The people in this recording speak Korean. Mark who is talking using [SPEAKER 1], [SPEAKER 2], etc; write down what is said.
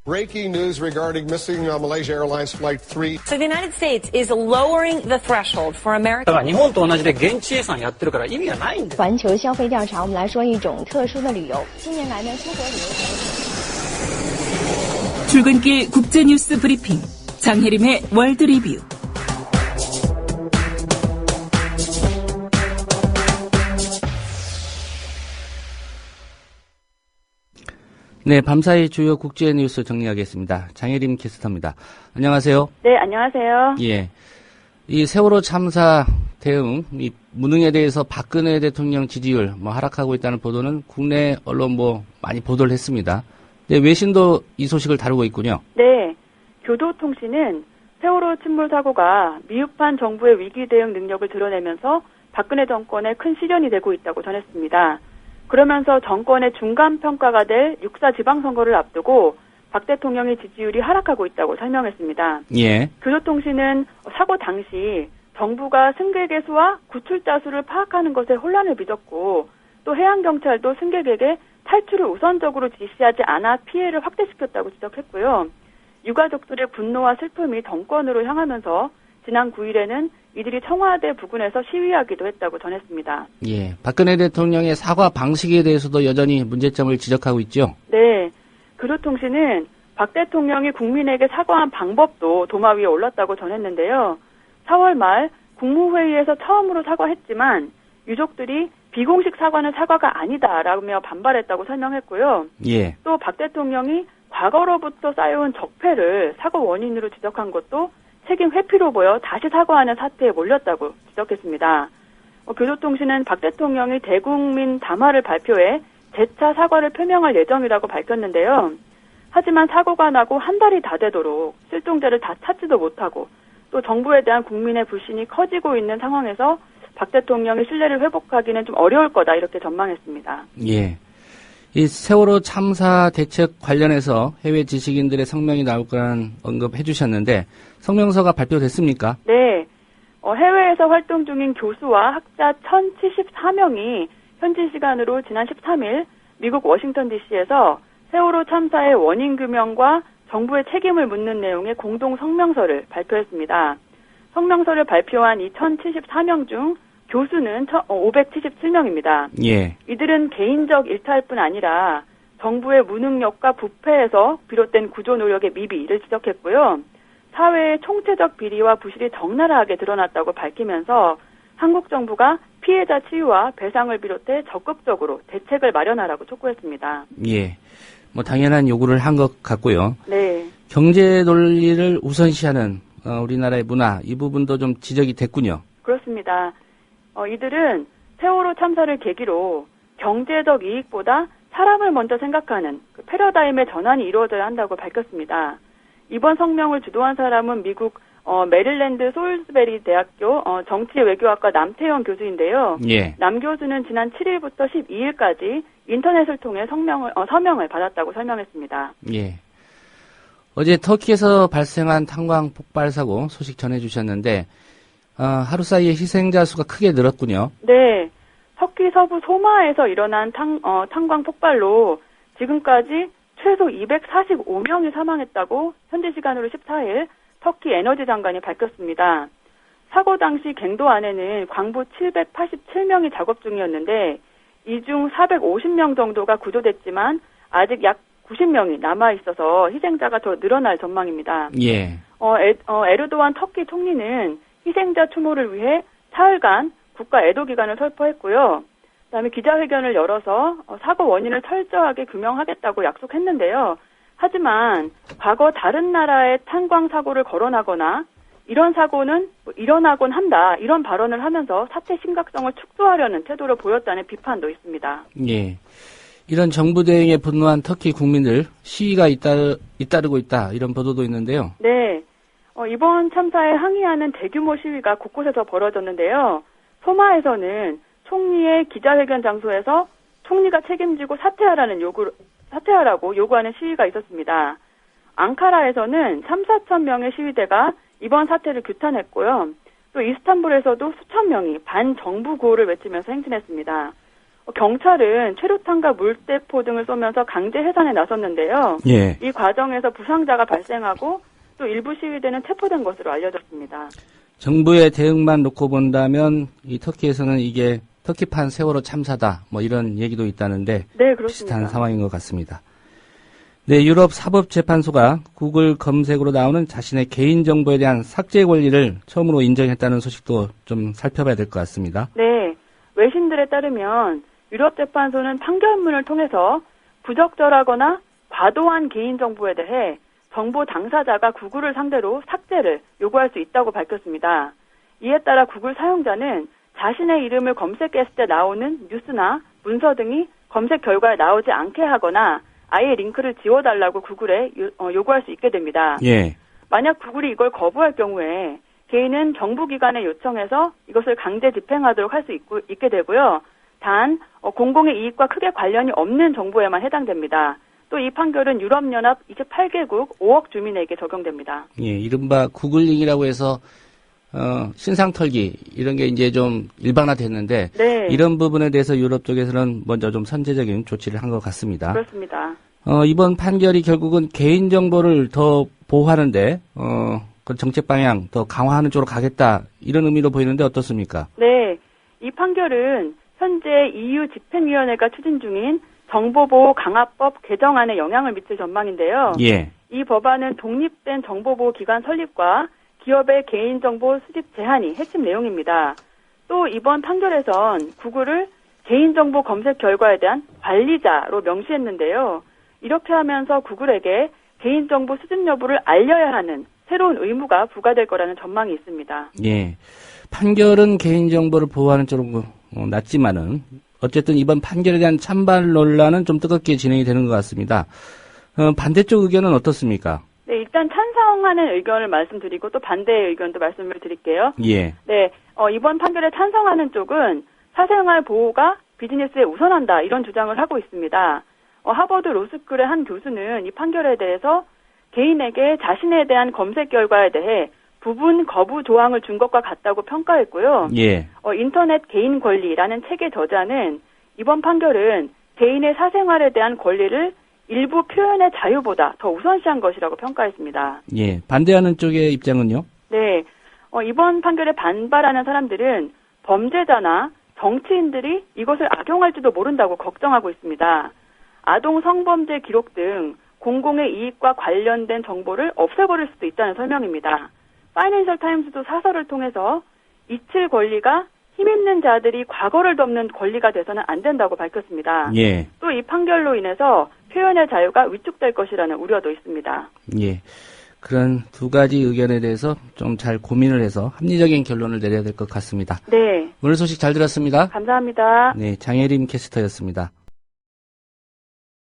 [SPEAKER 1] Breaking news regarding missing Malaysia Airlines Flight 3.
[SPEAKER 2] So the United States is lowering the threshold for American.
[SPEAKER 3] 日本と同じで現地生産やってるから意味がないんです。
[SPEAKER 4] 环球消费调查，我们来说一种特殊的旅游。近年来呢，出国旅游。
[SPEAKER 5] 출근길 국제뉴스 브리핑 장혜림의 월드 리뷰.
[SPEAKER 6] 네, 밤사이 주요 국제 뉴스 정리하겠습니다. 장혜림 캐스터입니다. 안녕하세요.
[SPEAKER 7] 네, 안녕하세요.
[SPEAKER 6] 예. 이 세월호 참사 대응, 이 무능에 대해서 박근혜 대통령 지지율 하락하고 있다는 보도는 국내 언론 많이 보도를 했습니다. 네, 외신도 이 소식을 다루고 있군요.
[SPEAKER 7] 네. 교도통신은 세월호 침몰 사고가 미흡한 정부의 위기 대응 능력을 드러내면서 박근혜 정권에 큰 시련이 되고 있다고 전했습니다. 그러면서 정권의 중간 평가가 될 6.4 지방선거를 앞두고 박 대통령의 지지율이 하락하고 있다고 설명했습니다.
[SPEAKER 6] 예.
[SPEAKER 7] 교도통신은 사고 당시 정부가 승객의 수와 구출자 수를 파악하는 것에 혼란을 빚었고 또 해양경찰도 승객에게 탈출을 우선적으로 지시하지 않아 피해를 확대시켰다고 지적했고요. 유가족들의 분노와 슬픔이 정권으로 향하면서 지난 9일에는 이들이 청와대 부근에서 시위하기도 했다고 전했습니다.
[SPEAKER 6] 예, 박근혜 대통령의 사과 방식에 대해서도 여전히 문제점을 지적하고 있죠?
[SPEAKER 7] 네, 교도통신은 박 대통령이 국민에게 사과한 방법도 도마 위에 올랐다고 전했는데요. 4월 말 국무회의에서 처음으로 사과했지만 유족들이 비공식 사과는 사과가 아니다라며 반발했다고 설명했고요.
[SPEAKER 6] 예.
[SPEAKER 7] 또 박 대통령이 과거로부터 쌓여온 적폐를 사고 원인으로 지적한 것도 책임 회피로 보여 다시 사과하는 사태에 몰렸다고 지적했습니다. 교도통신은 박 대통령이 대국민 담화를 발표해 재차 사과를 표명할 예정이라고 밝혔는데요. 하지만 사고가 나고 한 달이 다 되도록 실종자를 다 찾지도 못하고 또 정부에 대한 국민의 불신이 커지고 있는 상황에서 박 대통령이 신뢰를 회복하기는 좀 어려울 거다 이렇게 전망했습니다.
[SPEAKER 6] 예. 이 세월호 참사 대책 관련해서 해외 지식인들의 성명이 나올 거라는 언급해 주셨는데 성명서가 발표됐습니까?
[SPEAKER 7] 네. 해외에서 활동 중인 교수와 학자 1,074명이 현지 시간으로 지난 13일 미국 워싱턴 DC에서 세월호 참사의 원인 규명과 정부의 책임을 묻는 내용의 공동 성명서를 발표했습니다. 성명서를 발표한 이 1,074명 중 교수는 577명입니다.
[SPEAKER 6] 예.
[SPEAKER 7] 이들은 개인적 일탈뿐 아니라 정부의 무능력과 부패에서 비롯된 구조 노력의 미비를 지적했고요. 사회의 총체적 비리와 부실이 적나라하게 드러났다고 밝히면서 한국 정부가 피해자 치유와 배상을 비롯해 적극적으로 대책을 마련하라고 촉구했습니다.
[SPEAKER 6] 예. 당연한 요구를 한 것 같고요.
[SPEAKER 7] 네.
[SPEAKER 6] 경제 논리를 우선시하는 우리나라의 문화, 이 부분도 좀 지적이 됐군요.
[SPEAKER 7] 그렇습니다. 이들은 세월호 참사를 계기로 경제적 이익보다 사람을 먼저 생각하는 그 패러다임의 전환이 이루어져야 한다고 밝혔습니다. 이번 성명을 주도한 사람은 미국 메릴랜드 솔스베리 대학교 정치외교학과 남태영 교수인데요.
[SPEAKER 6] 예.
[SPEAKER 7] 남 교수는 지난 7일부터 12일까지 인터넷을 통해 서명을 받았다고 설명했습니다.
[SPEAKER 6] 예. 어제 터키에서 발생한 탄광 폭발 사고 소식 전해주셨는데 하루 사이에 희생자 수가 크게 늘었군요.
[SPEAKER 7] 네. 터키 서부 소마에서 일어난 탄광 폭발로 지금까지 최소 245명이 사망했다고 현지 시간으로 14일 터키 에너지 장관이 밝혔습니다. 사고 당시 갱도 안에는 광부 787명이 작업 중이었는데 이 중 450명 정도가 구조됐지만 아직 약 90명이 남아있어서 희생자가 더 늘어날 전망입니다.
[SPEAKER 6] 예.
[SPEAKER 7] 에르도안 터키 총리는 희생자 추모를 위해 사흘간 국가 애도 기간을 선포했고요. 그다음에 기자회견을 열어서 사고 원인을 철저하게 규명하겠다고 약속했는데요. 하지만 과거 다른 나라의 탄광 사고를 거론하거나 이런 사고는 일어나곤 한다 이런 발언을 하면서 사태 심각성을 축소하려는 태도를 보였다는 비판도 있습니다.
[SPEAKER 6] 예. 이런 정부 대응에 분노한 터키 국민들 시위가 잇따르고 있다 이런 보도도 있는데요.
[SPEAKER 7] 네. 이번 참사에 항의하는 대규모 시위가 곳곳에서 벌어졌는데요. 소마에서는 총리의 기자회견 장소에서 총리가 책임지고 사퇴하라고 요구하는 시위가 있었습니다. 앙카라에서는 3,4천 명의 시위대가 이번 사태를 규탄했고요. 또 이스탄불에서도 수천 명이 반정부 구호를 외치면서 행진했습니다. 경찰은 최루탄과 물대포 등을 쏘면서 강제 해산에 나섰는데요.
[SPEAKER 6] 예.
[SPEAKER 7] 이 과정에서 부상자가 발생하고 또 일부 시위대는 체포된 것으로 알려졌습니다.
[SPEAKER 6] 정부의 대응만 놓고 본다면 이 터키에서는 이게 터키판 세월호 참사다 뭐 이런 얘기도 있다는데
[SPEAKER 7] 네, 그렇습니다.
[SPEAKER 6] 비슷한 상황인 것 같습니다. 네, 유럽 사법재판소가 구글 검색으로 나오는 자신의 개인정보에 대한 삭제 권리를 처음으로 인정했다는 소식도 좀 살펴봐야 될 것 같습니다.
[SPEAKER 7] 네, 외신들에 따르면 유럽재판소는 판결문을 통해서 부적절하거나 과도한 개인정보에 대해 정보 당사자가 구글을 상대로 삭제를 요구할 수 있다고 밝혔습니다. 이에 따라 구글 사용자는 자신의 이름을 검색했을 때 나오는 뉴스나 문서 등이 검색 결과에 나오지 않게 하거나 아예 링크를 지워달라고 구글에 요구할 수 있게 됩니다.
[SPEAKER 6] 예.
[SPEAKER 7] 만약 구글이 이걸 거부할 경우에 개인은 정부기관에 요청해서 이것을 강제 집행하도록 할 수 있게 되고요. 단 공공의 이익과 크게 관련이 없는 정보에만 해당됩니다. 또 이 판결은 유럽연합 28개국 5억 주민에게 적용됩니다.
[SPEAKER 6] 예, 이른바 구글링이라고 해서 신상 털기 이런 게 이제 좀 일반화됐는데
[SPEAKER 7] 네.
[SPEAKER 6] 이런 부분에 대해서 유럽 쪽에서는 먼저 좀 선제적인 조치를 한 것 같습니다.
[SPEAKER 7] 그렇습니다.
[SPEAKER 6] 이번 판결이 결국은 개인 정보를 더 보호하는데 그 정책 방향 더 강화하는 쪽으로 가겠다 이런 의미로 보이는데 어떻습니까?
[SPEAKER 7] 네, 이 판결은 현재 EU 집행위원회가 추진 중인 정보보호 강화법 개정안에 영향을 미칠 전망인데요.
[SPEAKER 6] 예.
[SPEAKER 7] 이 법안은 독립된 정보보호기관 설립과 기업의 개인정보 수집 제한이 핵심 내용입니다. 또 이번 판결에선 구글을 개인정보 검색 결과에 대한 관리자로 명시했는데요. 이렇게 하면서 구글에게 개인정보 수집 여부를 알려야 하는 새로운 의무가 부과될 거라는 전망이 있습니다.
[SPEAKER 6] 예. 판결은 개인정보를 보호하는 쪽으로 낮지만은 어쨌든 이번 판결에 대한 찬반 논란은 좀 뜨겁게 진행이 되는 것 같습니다. 반대쪽 의견은 어떻습니까?
[SPEAKER 7] 네, 일단 찬성하는 의견을 말씀드리고 또 반대의 의견도 말씀을 드릴게요.
[SPEAKER 6] 예.
[SPEAKER 7] 네, 이번 판결에 찬성하는 쪽은 사생활 보호가 비즈니스에 우선한다 이런 주장을 하고 있습니다. 하버드 로스쿨의 한 교수는 이 판결에 대해서 개인에게 자신에 대한 검색 결과에 대해 부분 거부 조항을 준 것과 같다고 평가했고요.
[SPEAKER 6] 예.
[SPEAKER 7] 인터넷 개인 권리라는 책의 저자는 이번 판결은 개인의 사생활에 대한 권리를 일부 표현의 자유보다 더 우선시한 것이라고 평가했습니다.
[SPEAKER 6] 예. 반대하는 쪽의 입장은요?
[SPEAKER 7] 네. 이번 판결에 반발하는 사람들은 범죄자나 정치인들이 이것을 악용할지도 모른다고 걱정하고 있습니다. 아동 성범죄 기록 등 공공의 이익과 관련된 정보를 없애버릴 수도 있다는 설명입니다. 파이낸셜 타임스도 사설을 통해서 잊힐 권리가 힘 있는 자들이 과거를 덮는 권리가 돼서는 안 된다고 밝혔습니다.
[SPEAKER 6] 예.
[SPEAKER 7] 또 이 판결로 인해서 표현의 자유가 위축될 것이라는 우려도 있습니다.
[SPEAKER 6] 예. 그런 두 가지 의견에 대해서 좀 잘 고민을 해서 합리적인 결론을 내려야 될 것 같습니다.
[SPEAKER 7] 네.
[SPEAKER 6] 오늘 소식 잘 들었습니다.
[SPEAKER 7] 감사합니다.
[SPEAKER 6] 네, 장혜림 캐스터였습니다.